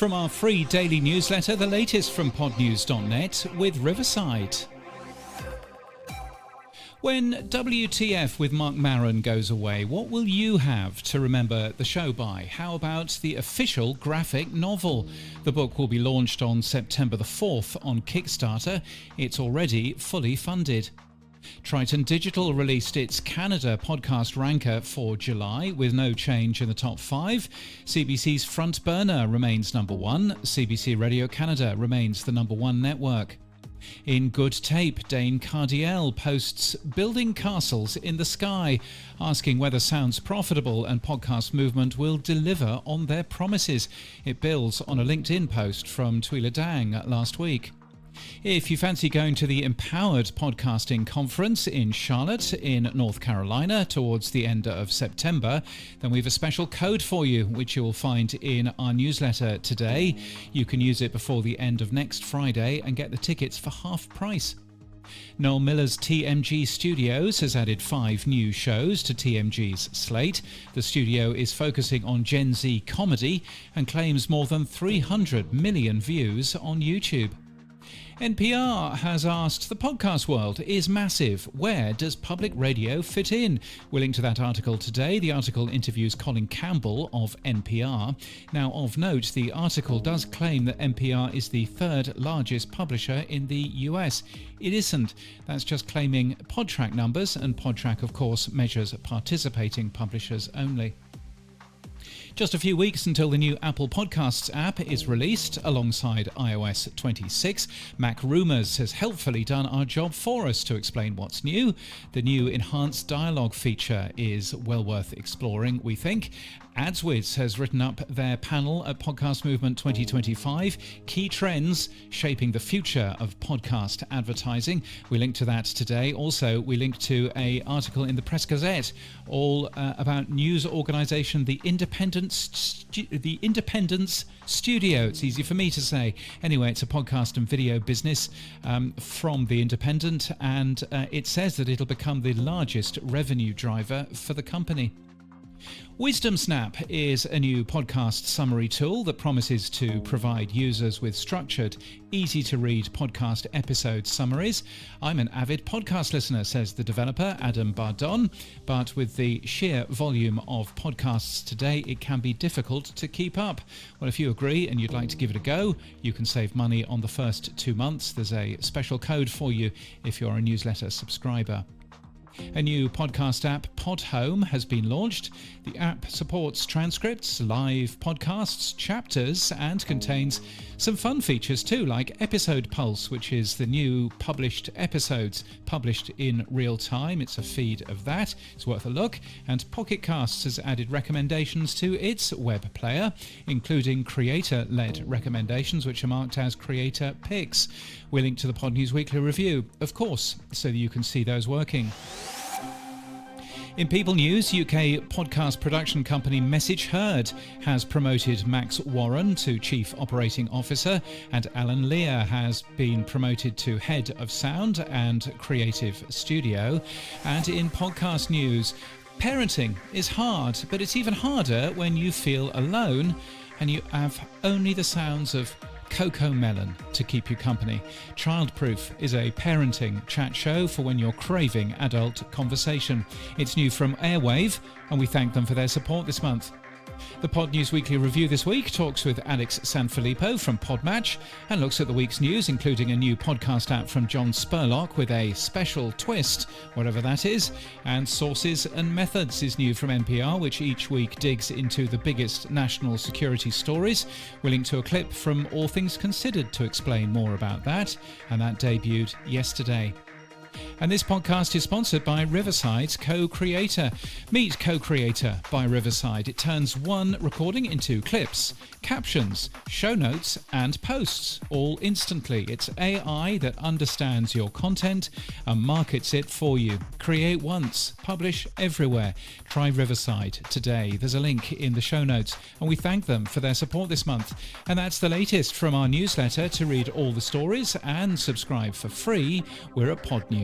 From our free daily newsletter, the latest from podnews.net with Riverside. When WTF with Mark Maron goes away, what will you have to remember the show by? How about the official graphic novel? The book will be launched on September the 4th on Kickstarter. It's already fully funded. Triton Digital released its Canada podcast ranker for July with no change in the top 5. CBC's Front Burner remains number 1. CBC Radio Canada remains the number 1 network. In Good Tape, Dane Cardiel posts Building Castles in the Sky, asking whether sounds profitable and Podcast Movement will deliver on their promises. It builds on a LinkedIn post from Tuila Dang last week. If you fancy going to the Empowered Podcasting Conference in Charlotte in North Carolina towards the end of September, then we have a special code for you, which you will find in our newsletter today. You can use it before the end of next Friday and get the tickets for half price. Noel Miller's TMG Studios has added 5 new shows to TMG's slate. The studio is focusing on Gen Z comedy and claims more than 300 million views on YouTube. NPR has asked, the podcast world is massive. Where does public radio fit in? We'll link to that article today. The article interviews Colin Campbell of NPR. Now, of note, the article does claim that NPR is the 3rd largest publisher in the US. It isn't. That's just claiming Podtrac numbers, and Podtrac, of course, measures participating publishers only. Just a few weeks until the new Apple Podcasts app is released alongside iOS 26. Mac Rumors has helpfully done our job for us to explain what's new. The new enhanced dialogue feature is well worth exploring, we think. AdsWiz has written up their panel at Podcast Movement 2025, Key Trends Shaping the Future of Podcast Advertising. We link to that today. Also, we link to an article in the Press Gazette all about news organisation The Independence Studio. It's easy for me to say. Anyway, it's a podcast and video business from The Independent, and it says that it'll become the largest revenue driver for the company. Wisdom Snap is a new podcast summary tool that promises to provide users with structured, easy-to-read podcast episode summaries. I'm an avid podcast listener, says the developer Adam Bardon, but with the sheer volume of podcasts today, it can be difficult to keep up. Well, if you agree and you'd like to give it a go, you can save money on the first 2 months. There's a special code for you if you're a newsletter subscriber. A new podcast app, Podhome, has been launched. The app supports transcripts, live podcasts, chapters, and contains some fun features too, like Episode Pulse, which is the new published episodes published in real time. It's a feed of that. It's worth a look. And Pocket Casts has added recommendations to its web player, including creator-led recommendations, which are marked as creator picks. We'll link to the Pod News Weekly Review, of course, so that you can see those working. In People News, UK podcast production company Message Heard has promoted Max Warren to Chief Operating Officer, and Alan Lear has been promoted to Head of Sound and Creative Studio. And in Podcast News, parenting is hard, but it's even harder when you feel alone and you have only the sounds of Coco Melon to keep you company. Childproof is a parenting chat show for when you're craving adult conversation. It's new from Airwave, and we thank them for their support this month. The Pod News Weekly Review this week talks with Alex Sanfilippo from Podmatch and looks at the week's news, including a new podcast app from John Spurlock with a special twist, whatever that is, and Sources and Methods is new from NPR, which each week digs into the biggest national security stories. We'll link to a clip from All Things Considered to explain more about that, and that debuted yesterday. And this podcast is sponsored by Riverside's Co-Creator. Meet Co-Creator by Riverside. It turns one recording into clips, captions, show notes, and posts, all instantly. It's AI that understands your content and markets it for you. Create once, publish everywhere. Try Riverside today. There's a link in the show notes, and we thank them for their support this month. And that's the latest from our newsletter. To read all the stories and subscribe for free, we're at podnews.net.